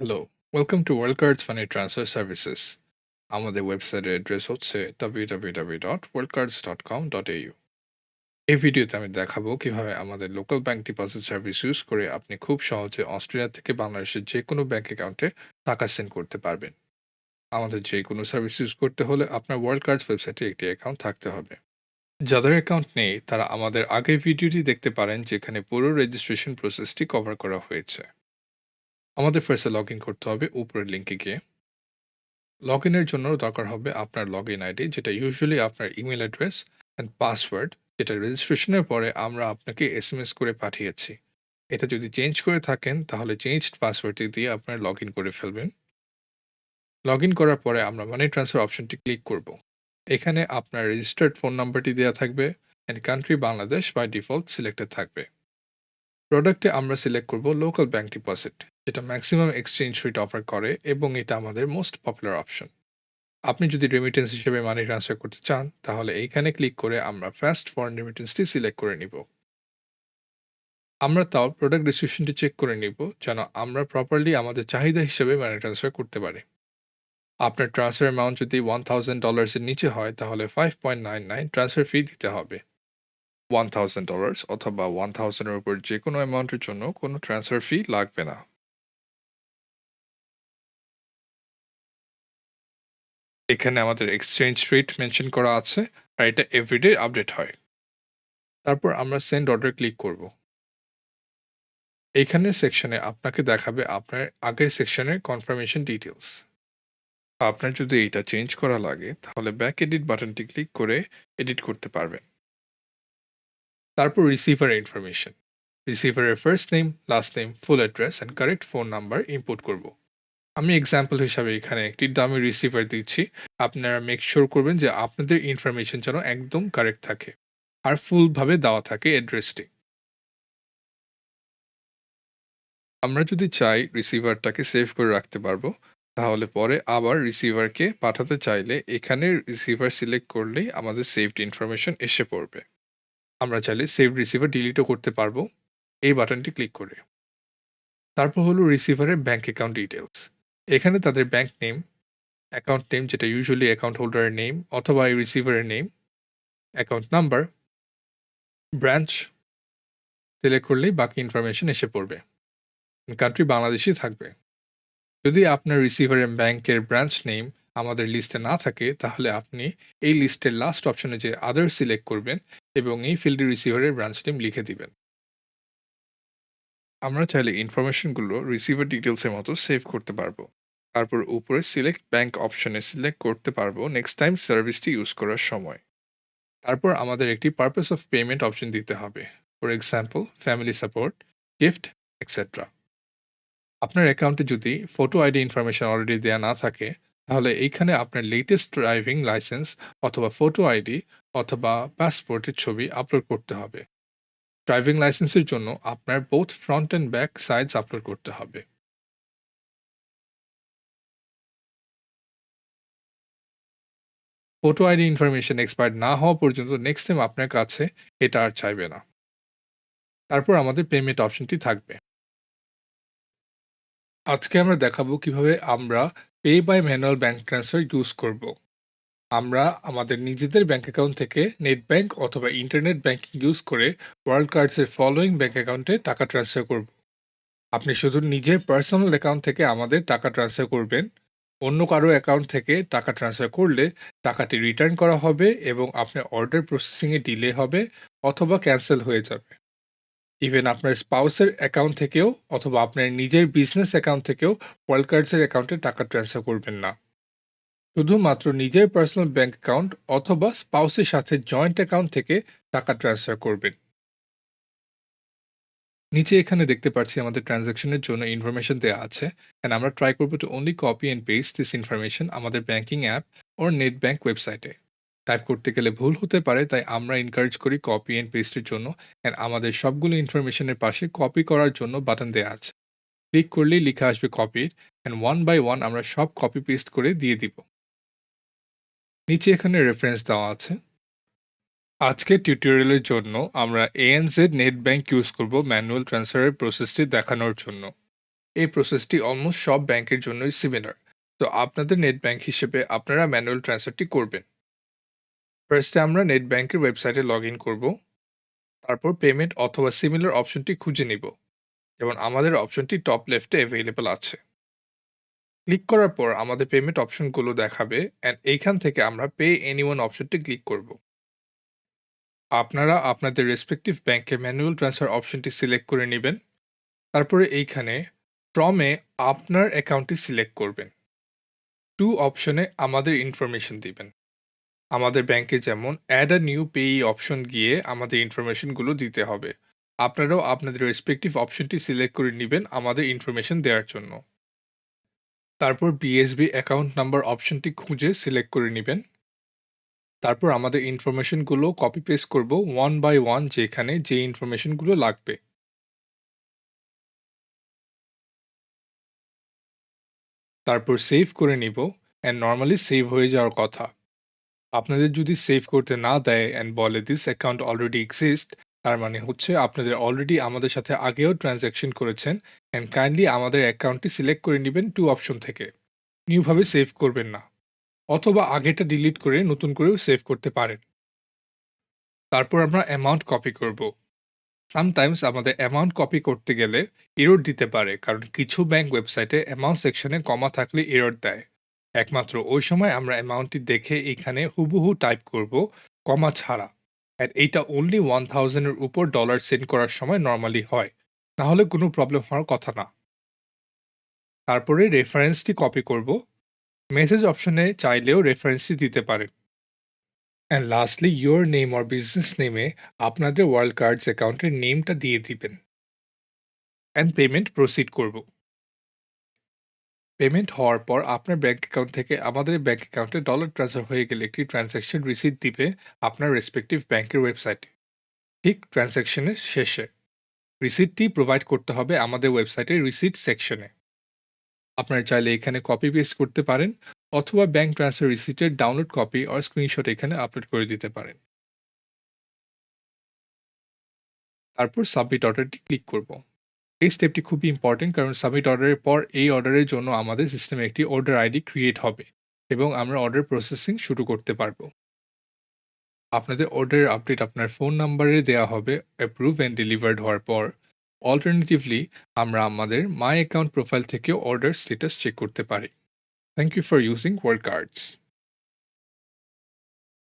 Hello, welcome to world cards money transfer services. আমাদের ওয়েবসাইটের address হচ্ছে www.worldcards.com.au। এই ভিডিওতে আমি দেখাবো কিভাবে আমাদের local bank deposit service use করে আপনি খুব সহজে অস্ট্রেলিয়া থেকে বাংলাদেশের যে কোনো ব্যাংক অ্যাকাউন্টে টাকা সেন্ড করতে পারবেন। আমাদের যে কোনো সার্ভিস ইউজ করতে হলে আপনার ওয়ার্ল্ড কার্ডস ওয়েবসাইটে একটি অ্যাকাউন্ট থাকতে হবে। যাদের অ্যাকাউন্ট নেই তারা আমাদের আগের ভিডিওটি দেখতে পারেন, যেখানে পুরো রেজিস্ট্রেশন প্রসেসটি কভার করা হয়েছে। আমাদের ফার্স্টে লগ ইন করতে হবে উপরের লিঙ্কে গিয়ে। লগ ইনের জন্য দরকার হবে আপনার লগ ইন আইডি, যেটা ইউজুয়ালি আপনার ইমেল অ্যাড্রেস অ্যান্ড পাসওয়ার্ড, যেটা রেজিস্ট্রেশনের পরে আমরা আপনাকে এসএমএস করে পাঠিয়েছি। এটা যদি চেঞ্জ করে থাকেন তাহলে চেঞ্জড পাসওয়ার্ডটি দিয়ে আপনার লগ ইন করে ফেলবেন। লগ ইন করার পরে আমরা মানি ট্রান্সফার অপশনটি ক্লিক করব। এখানে আপনার রেজিস্টার্ড ফোন নাম্বারটি দেওয়া থাকবে and country Bangladesh by default selected থাকবে। প্রোডাক্টে আমরা সিলেক্ট করব লোকাল ব্যাংক ডিপোজিট, যেটা ম্যাক্সিমাম এক্সচেঞ্জ রেট অফার করে এবং এটা আমাদের মোস্ট পপুলার অপশন। আপনি যদি রেমিটেন্স হিসেবে মানি ট্রান্সফার করতে চান তাহলে এইখানে ক্লিক করে আমরা ফাস্ট ফরেন রেমিটেন্সটি সিলেক্ট করে নিব। আমরা তাও প্রোডাক্ট ডিসক্রিপশনটি চেক করে নিব যেন আমরা প্রপারলি আমাদের চাহিদা হিসেবে মানি ট্রান্সফার করতে পারি। আপনার ট্রান্সফার অ্যামাউন্ট যদি $1000 নিচে হয় তাহলে 5.99 ট্রান্সফার ফি দিতে হবে। $1000 অথবা 1000 এর উপর যে কোনো অ্যামাউন্টের জন্য কোনো ট্রান্সফার ফি লাগবে না। এখানে আমাদের এক্সচেঞ্জ রেট মেনশন করা আছে আর এটা এভরিডে আপডেট হয়। তারপর আমরা সেন্ড অর্ডার ক্লিক করব। এইখানের সেকশনে আপনাকে দেখাবে আপনার আগের সেকশনের কনফার্মেশন ডিটেলস। আপনার যদি এইটা চেঞ্জ করা লাগে তাহলে ব্যাক এডিট বাটনটি ক্লিক করে এডিট করতে পারবেন। তারপর রিসিভার ইনফরমেশন, রিসিভারের first name, last name, full address and correct phone number input করব। আমি এক্সাম্পল হিসাবে এখানে একটি ডামি রিসিভার দিচ্ছি। আপনারা মেক শিওর করবেন যে আপনাদের ইনফরমেশন যেন একদম কারেক্ট থাকে আর ফুলভাবে দেওয়া থাকে অ্যাড্রেসটি। আমরা যদি চাই রিসিভারটাকে সেভ করে রাখতে পারবো, তাহলে পরে আবার রিসিভারকে পাঠাতে চাইলে এখানে রিসিভার সিলেক্ট করলেই আমাদের সেভড ইনফরমেশন এসে পড়বে। আমরা চাইলে সেভ রিসিভার ডিলিটও করতে পারবো এই বাটনটি ক্লিক করে। তারপর হলো রিসিভারের ব্যাংক অ্যাকাউন্ট ডিটেলস। এখানে তাদের ব্যাংক নেম, অ্যাকাউন্ট নেম যেটা ইউজুয়ালি অ্যাকাউন্ট হোল্ডারের নেম অথবা এই রিসিভারের name, account number, branch select করলেই বাকি ইনফরমেশন এসে পড়বে। কান্ট্রি বাংলাদেশই থাকবে। যদি আপনার রিসিভারের ব্যাংকের ব্রাঞ্চ নেম আমাদের লিস্টে না থাকে তাহলে আপনি এই লিস্টের লাস্ট অপশনে যে আদার সিলেক্ট করবেন এবং এই ফিল্ডে রিসিভারের ব্রাঞ্চ নেম লিখে দিবেন। আমরা চাইলে ইনফরমেশনগুলো রিসিভার ডিটেলসের মতো সেভ করতে পারবো। তারপর উপরে সিলেক্ট ব্যাংক অপশনে সিলেক্ট করতে পারবো নেক্সট টাইম সার্ভিসটি ইউজ করার সময়। তারপর আমাদের একটি পারপাস অফ পেমেন্ট অপশন দিতে হবে, for example family support, gift, etcetera. আপনার অ্যাকাউন্টে যদি ফটো আইডি ইনফরমেশন অলরেডি দেওয়া না থাকে তাহলে এইখানে আপনার লেটেস্ট ড্রাইভিং লাইসেন্স অথবা ফটো আইডি অথবা পাসপোর্টের ছবি আপলোড করতে হবে। ড্রাইভিং লাইসেন্সের জন্য আপনার both front and back sides upload করতে হবে। ফটো আইডি ইনফরমেশন এক্সপায়ার না হওয়া পর্যন্ত নেক্সট টাইম আপনার কাছে এটা আর চাইবে না। তারপর আমাদের পেমেন্ট অপশনটি থাকবে। আজকে আমরা দেখাবো কিভাবে আমরা pay by manual bank transfer use করব। আমরা আমাদের নিজেদের ব্যাংক অ্যাকাউন্ট থেকে নেট ব্যাংক অথবা ইন্টারনেট ব্যাংকিং ইউজ করে ওয়ার্ল্ড কার্ডসের ফলোয়িং ব্যাংক অ্যাকাউন্টে টাকা ট্রান্সফার করব। আপনি শুধু নিজের পার্সোনাল অ্যাকাউন্ট থেকে আমাদের টাকা ট্রান্সফার করবেন। অন্য কারো অ্যাকাউন্ট থেকে টাকা ট্রান্সফার করলে টাকাটি রিটার্ন করা হবে এবং আপনার অর্ডার প্রসেসিংয়ে ডিলে হবে অথবা ক্যান্সেল হয়ে যাবে। ইভেন আপনার স্পাউসের অ্যাকাউন্ট থেকেও অথবা আপনার নিজের বিজনেস অ্যাকাউন্ট থেকেও ওয়ার্ল্ড কার্ডসের অ্যাকাউন্টে টাকা ট্রান্সফার করবেন না। শুধুমাত্র নিজের পার্সোনাল ব্যাংক অ্যাকাউন্ট অথবা স্পাউসের সাথে জয়েন্ট অ্যাকাউন্ট থেকে টাকা ট্রান্সফার করবেন। নিচে এখানে দেখতে পাচ্ছি আমাদের ট্রানজ্যাকশনের জন্য ইনফরমেশন দেওয়া আছে, অ্যান্ড আমরা ট্রাই করবো to only copy and paste this information আমাদের banking app or net bank ওয়েবসাইটে। টাইপ করতে গেলে ভুল হতে পারে, তাই আমরা এনকারেজ করি কপি অ্যান্ড পেস্টের জন্য, অ্যান্ড আমাদের সবগুলো ইনফরমেশনের পাশে কপি করার জন্য বাটন দেওয়া আছে। ক্লিক করলেই লেখা আসবে কপির, অ্যান্ড ওয়ান বাই ওয়ান আমরা সব কপি পেস্ট করে দিয়ে দিব। নিচে এখানে রেফারেন্স দেওয়া আছে। আজকের টিউটোরিয়ালের জন্য আমরা ANZ নেট ব্যাংক ইউজ করব ম্যানুয়াল ট্রান্সফারের প্রসেসটি দেখানোর জন্য। এই প্রসেসটি অলমোস্ট সব ব্যাংকের জন্যই সিমিলার। তো আপনাদের নেট ব্যাংক হিসেবে আপনারা ম্যানুয়াল ট্রান্সফারটি করবেন। ফার্স্টে আমরা নেট ব্যাংকের ওয়েবসাইটে লগ ইন করব। তারপর পেমেন্ট অথবা সিমিলার অপশনটি খুঁজে নিব, যেমন আমাদের অপশনটি টপ লেফটে অ্যাভেলেবল আছে। ক্লিক করার পর আমাদের পেমেন্ট অপশনগুলো দেখাবে অ্যান্ড এইখান থেকে আমরা পে এনিওয়ান অপশনটি ক্লিক করব। আপনারা আপনাদের রেসপেক্টিভ ব্যাংকে ম্যানুয়াল ট্রান্সফার অপশনটি সিলেক্ট করে নেবেন। তারপরে এইখানে ফ্রমে আপনার অ্যাকাউন্টটি সিলেক্ট করবেন। টু অপশনে আমাদের ইনফরমেশন দিবেন। আমাদের ব্যাংকে যেমন add a new payee option গিয়ে আমাদের ইনফরমেশনগুলো দিতে হবে। আপনারাও আপনাদের রেসপেক্টিভ অপশনটি সিলেক্ট করে নেবেন আমাদের ইনফরমেশন দেওয়ার জন্য। তারপর বিএসবি অ্যাকাউন্ট নাম্বার অপশনটি খুঁজে সিলেক্ট করে নেবেন। তারপর আমাদের ইনফরমেশনগুলো কপি পেস্ট করব ওয়ান বাই ওয়ান, যেখানে যে ইনফরমেশনগুলো লাগবে। তারপর সেভ করে নিব অ্যান্ড নর্মালি সেভ হয়ে যাওয়ার কথা। আপনাদের যদি সেভ করতে না দেয় অ্যান্ড বলে দিস অ্যাকাউন্ট অলরেডি এক্সিস্ট, তার মানে হচ্ছে আপনাদের অলরেডি আমাদের সাথে আগেও ট্রানজ্যাকশন করেছেন অ্যান্ড কাইন্ডলি আমাদের অ্যাকাউন্টটি সিলেক্ট করে নেবেন টু অপশন থেকে। নিউভাবে সেভ করবেন না, অথবা আগেটা ডিলিট করে নতুন করেও সেভ করতে পারেন। তারপর আমরা অ্যামাউন্ট কপি করব। সামটাইমস আমাদের অ্যামাউন্ট কপি করতে গেলে এরর দিতে পারে, কারণ কিছু ব্যাংক ওয়েবসাইটে অ্যামাউন্ট সেকশনে কমা থাকলে এরর দেয়। একমাত্র ওই সময় আমরা অ্যামাউন্টটি দেখে এখানে হুবহু টাইপ করব, কমা ছাড়া। অ্যান্ড এইটা অনলি 1000-এর উপর ডলার সেন্ড করার সময় নর্মালি হয়, না হলে কোনো প্রবলেম হওয়ার কথা না। তারপরে রেফারেন্সটি কপি করব। মেসেজ অপশনে চাইলেও রেফারেন্সটি দিতে পারেন। And lastly your name or business নেমে আপনাদের ওয়ার্ল্ড কার্ডস অ্যাকাউন্টের নেমটা দিয়ে দিবেন অ্যান্ড পেমেন্ট প্রসিড করব। পেমেন্ট হওয়ার পর আপনার ব্যাংক অ্যাকাউন্ট থেকে আমাদের ব্যাংক অ্যাকাউন্টে ডলার ট্রান্সফার হয়ে গেলে একটি ট্রানজ্যাকশন রিসিট দিবে আপনার রেসপেক্টিভ ব্যাংকের ওয়েবসাইটে। ঠিক ট্রানজ্যাকশনের শেষে রিসিটটি প্রোভাইড করতে হবে আমাদের ওয়েবসাইটের রিসিট সেকশনে। আপনারা চাইলে এখানে কপি পেস্ট করতে পারেন, অথবা ব্যাংক ট্রান্সফার রিসিটের ডাউনলোড কপি আর স্ক্রিনশট এখানে আপলোড করে দিতে পারেন। তারপর সাবমিট অর্ডারটি ক্লিক করব। এই স্টেপটি খুবই ইম্পর্টেন্ট, কারণ সাবমিট অর্ডারের পর এই অর্ডারের জন্য আমাদের সিস্টেমে একটি অর্ডার আইডি ক্রিয়েট হবে এবং আমরা অর্ডার প্রসেসিং শুরু করতে পারবো। আপনাদের অর্ডারের আপডেট আপনার ফোন নাম্বারে দেওয়া হবে অ্যাপ্রুভ অ্যান্ড ডেলিভার্ড হওয়ার পর। অল্টারনেটিভলি আমরা আমাদের মাই অ্যাকাউন্ট প্রোফাইল থেকেও অর্ডার স্ট্যাটাস চেক করতে পারি। Thank you for using World cards.